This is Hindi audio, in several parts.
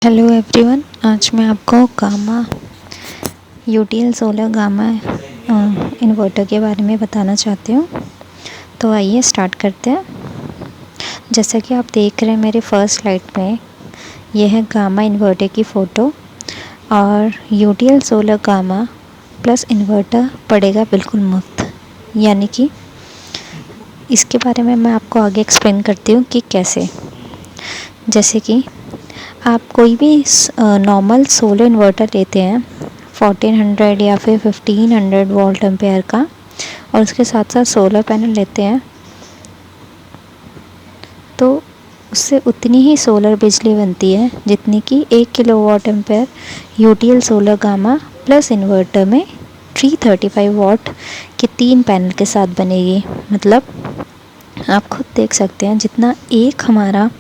हेलो एवरीवन, आज मैं आपको गामा यूटीएल 16 गामा इन्वर्टर के बारे में बताना चाहती हूँ। तो आइए स्टार्ट करते हैं। जैसा कि आप देख रहे हैं मेरे फर्स्ट स्लाइड में, यह है गामा इन्वर्टर की फ़ोटो और यूटीएल 16 गामा प्लस इन्वर्टर पड़ेगा बिल्कुल मुफ्त। यानी कि इसके बारे में मैं आपको आगे एक्सप्लेन करती हूँ कि कैसे। जैसे कि आप कोई भी नॉर्मल सोलर इन्वर्टर लेते हैं 1400 या फिर 1500 वोल्ट एम्पेयर का, और उसके साथ साथ सोलर पैनल लेते हैं, तो उससे उतनी ही सोलर बिजली बनती है जितनी कि 1 kilowatt ampere UTL 16 gamma plus inverter में 335 वॉट के 3 पैनल के साथ बनेगी। मतलब आप खुद देख सकते हैं, जितना एक हमारा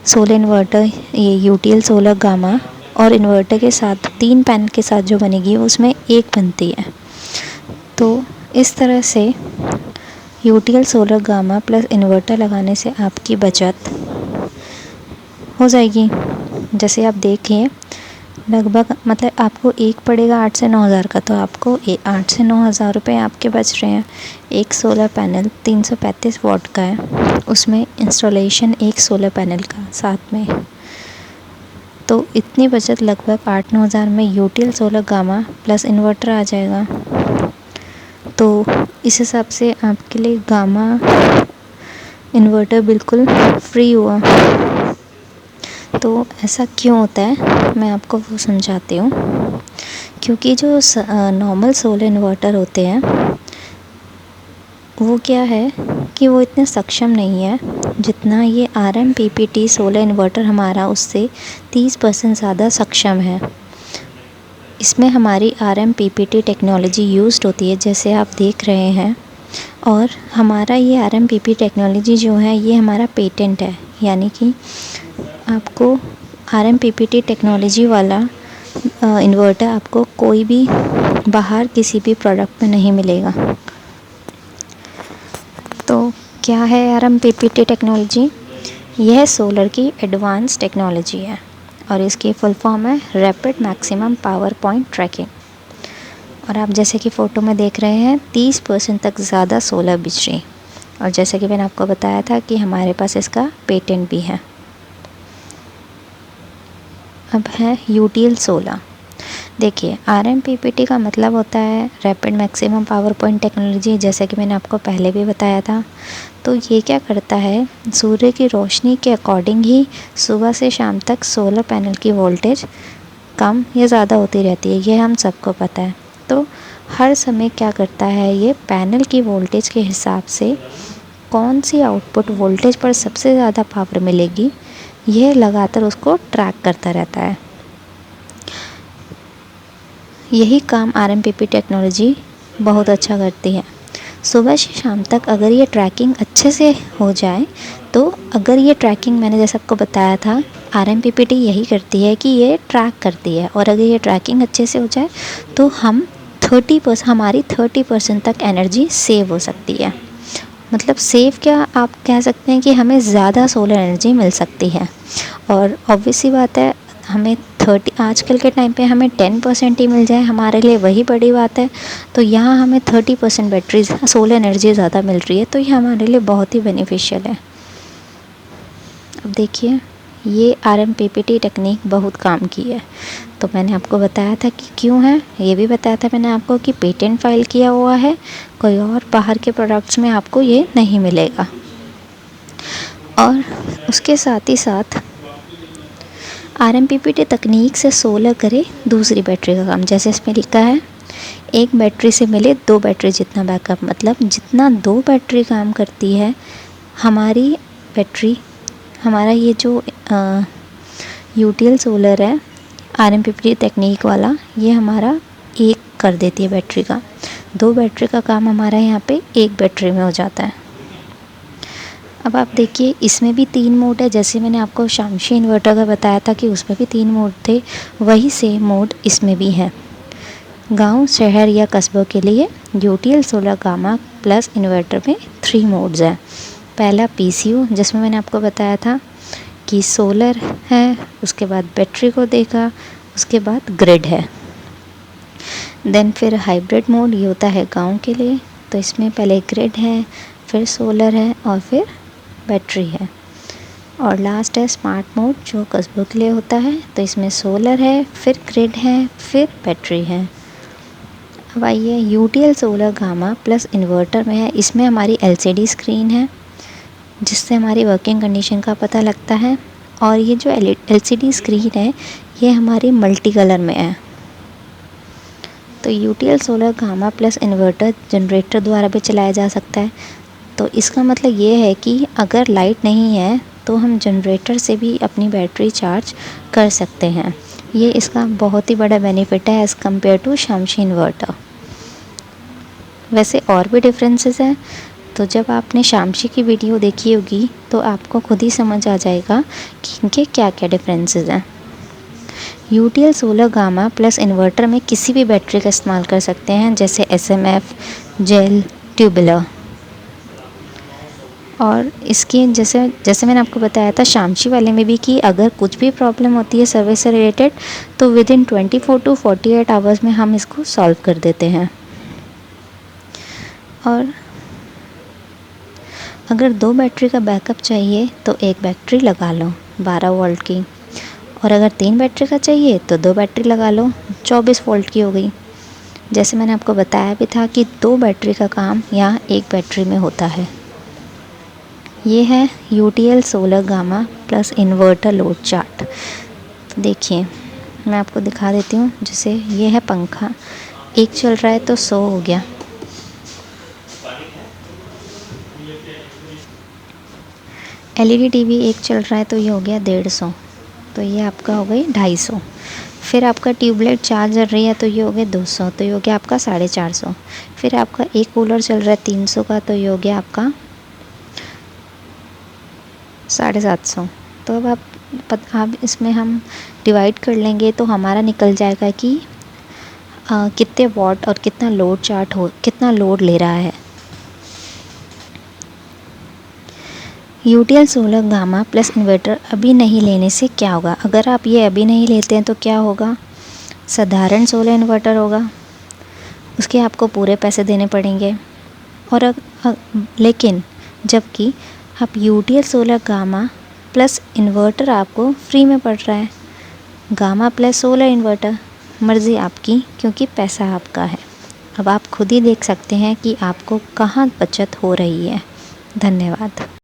सोलर इन्वर्टर ये यूटीएल 16 गामा और इन्वर्टर के साथ 3 पैनल के साथ जो बनेगी उसमें एक बनती है। तो इस तरह से यूटीएल 16 गामा प्लस इन्वर्टर लगाने से आपकी बचत हो जाएगी। जैसे आप देखिए, लगभग मतलब आपको एक पड़ेगा 8 से 9 हज़ार का, तो आपको 8 से 9 हज़ार रुपये आपके बच रहे हैं। एक सोलर पैनल 335 वॉट का है, उसमें इंस्टॉलेशन एक सोलर पैनल का साथ में, तो इतनी बचत लगभग 8-9 हज़ार में यूटीएल 16 गामा प्लस इन्वर्टर आ जाएगा। तो इस हिसाब से आपके लिए गामा इन्वर्टर बिल्कुल फ्री हुआ। तो ऐसा क्यों होता है, मैं आपको वो समझाती हूँ। क्योंकि जो नॉर्मल सोलर इन्वर्टर होते हैं वो क्या है कि वो इतने सक्षम नहीं है जितना ये RMPPT सोलर इन्वर्टर हमारा उससे 30% ज़्यादा सक्षम है। इसमें हमारी RMPPT टेक्नोलॉजी यूज़ड होती है, जैसे आप देख रहे हैं। और हमारा ये RMPPT टेक्नोलॉजी जो है ये हमारा पेटेंट है, यानी कि आपको RMPPT टेक्नोलॉजी वाला इन्वर्टर आपको कोई भी बाहर किसी भी प्रोडक्ट में नहीं मिलेगा। तो क्या है RMPPT टेक्नोलॉजी? यह सोलर की एडवांस टेक्नोलॉजी है और इसकी फुल फॉर्म है rapid maximum power point tracking. और आप जैसे कि फ़ोटो में देख रहे हैं 30% तक ज़्यादा सोलर बिजली, और जैसे कि मैंने आपको बताया था कि हमारे पास इसका पेटेंट भी है। अब है यूटीएल 16। देखिए, RMPPT का मतलब होता है rapid maximum power point technology, जैसा कि मैंने आपको पहले भी बताया था। तो ये क्या करता है, सूर्य की रोशनी के अकॉर्डिंग ही सुबह से शाम तक सोलर पैनल की वोल्टेज कम या ज़्यादा होती रहती है, ये हम सबको पता है। तो हर समय क्या करता है, ये पैनल की वोल्टेज के हिसाब से कौन सी आउटपुट वोल्टेज पर सबसे ज़्यादा पावर मिलेगी, यह लगातार उसको ट्रैक करता रहता है। यही काम RMPPT टेक्नोलॉजी बहुत अच्छा करती है। सुबह से शाम तक अगर ये ट्रैकिंग अच्छे से हो जाए, तो अगर ये ट्रैकिंग मैंने जैसे आपको बताया था, RMPPT यही करती है कि ये ट्रैक करती है, और अगर ये ट्रैकिंग अच्छे से हो जाए तो हमारी 30% तक एनर्जी सेव हो सकती है। मतलब सेव क्या, आप कह सकते हैं कि हमें ज़्यादा सोलर एनर्जी मिल सकती है। और ऑब्वियस सी बात है, हमें आजकल के टाइम पे हमें 10% ही मिल जाए हमारे लिए वही बड़ी बात है। तो यहाँ हमें 30% बैटरी सोलर एनर्जी ज़्यादा मिल रही है, तो ये हमारे लिए बहुत ही बेनिफिशियल है। अब देखिए, ये RMPPT टेक्निक बहुत काम की है। तो मैंने आपको बताया था कि क्यों है, ये भी बताया था मैंने आपको कि पेटेंट फाइल किया हुआ है, कोई और बाहर के प्रोडक्ट्स में आपको ये नहीं मिलेगा। और उसके साथ ही साथ RMPPT तकनीक से सोलर करे दूसरी बैटरी का काम। जैसे इसमें लिखा है, एक बैटरी से मिले 2 बैटरी जितना बैकअप। मतलब जितना 2 बैटरी काम करती है हमारी बैटरी, हमारा ये जो यूटीएल सोलर है RMPPT टेक्निक वाला, ये हमारा एक कर देती है बैटरी का। 2 बैटरी का काम हमारा यहाँ पे एक बैटरी में हो जाता है। अब आप देखिए, इसमें भी 3 मोड है। जैसे मैंने आपको शामशी इन्वर्टर का बताया था कि उसमें भी 3 मोड थे, वही सेम मोड इसमें भी है। गांव, शहर या कस्बों के लिए यूटीएल 16 गामा प्लस इन्वर्टर में 3 मोड्स हैं। पहला PCU, जिसमें मैंने आपको बताया था कि सोलर है, उसके बाद बैटरी को देखा, उसके बाद ग्रिड है। देन फिर हाइब्रिड मोड, ये होता है गांव के लिए, तो इसमें पहले ग्रिड है, फिर सोलर है और फिर बैटरी है। और लास्ट है स्मार्ट मोड, जो कस्बों के लिए होता है, तो इसमें सोलर है, फिर ग्रिड है, फिर बैटरी है। अब आइए UTL solar gamma plus inverter में है। इसमें हमारी एलसीडी स्क्रीन है जिससे हमारी वर्किंग कंडीशन का पता लगता है। और ये जो एलसीडी स्क्रीन है ये हमारी मल्टी कलर में है। तो UTL solar gamma plus inverter generator द्वारा भी चलाया जा सकता है। तो इसका मतलब ये है कि अगर लाइट नहीं है तो हम जनरेटर से भी अपनी बैटरी चार्ज कर सकते हैं। ये इसका बहुत ही बड़ा बेनिफिट है as compare to Shamsi inverter. वैसे और भी डिफरेंसेस हैं, तो जब आपने शामशी की वीडियो देखी होगी तो आपको खुद ही समझ आ जाएगा कि इनके क्या क्या डिफरेंसेस हैं। UTL solar gamma plus inverter में किसी भी बैटरी का इस्तेमाल कर सकते हैं, जैसे एसएमएफ, जेल, ट्यूबुलर। और इसकी जैसे मैंने आपको बताया था शामशी वाले में भी कि अगर कुछ भी प्रॉब्लम होती है सर्विस से रिलेटेड तो विदिन 24 टू 48 आवर्स में हम इसको सॉल्व कर देते हैं। और अगर 2 बैटरी का बैकअप चाहिए तो एक बैटरी लगा लो 12 वोल्ट की, और अगर 3 बैटरी का चाहिए तो 2 बैटरी लगा लो 24 वोल्ट की हो गई। जैसे मैंने आपको बताया भी था कि 2 बैटरी का काम यहाँ एक बैटरी में होता है। ये है UTL solar gamma plus inverter load chart. तो देखिए मैं आपको दिखा देती हूँ। जैसे ये है पंखा, एक चल रहा है तो 100 हो गया। एलईडी टीवी एक चल रहा है तो ये हो गया 150, तो ये आपका हो गई 250। फिर आपका ट्यूबलाइट चार्ज चल रही है तो ये हो गया 200, तो ये हो गया आपका 450। फिर आपका एक कूलर चल रहा है 300 का, तो ये हो गया आपका 750। तो अब आप इसमें हम डिवाइड कर लेंगे तो हमारा निकल जाएगा कि कितने वॉट और कितना लोड ले रहा है। UTL solar gamma plus inverter अभी नहीं लेने से क्या होगा? अगर आप ये अभी नहीं लेते हैं तो क्या होगा? साधारण सोलर इन्वर्टर होगा, उसके आपको पूरे पैसे देने पड़ेंगे। और लेकिन जबकि आप UTL solar gamma plus inverter आपको फ्री में पड़ रहा है। गामा प्लस सोलर इन्वर्टर, मर्ज़ी आपकी, क्योंकि पैसा आपका है। अब आप खुद ही देख सकते हैं कि आपको कहाँ बचत हो रही है। धन्यवाद।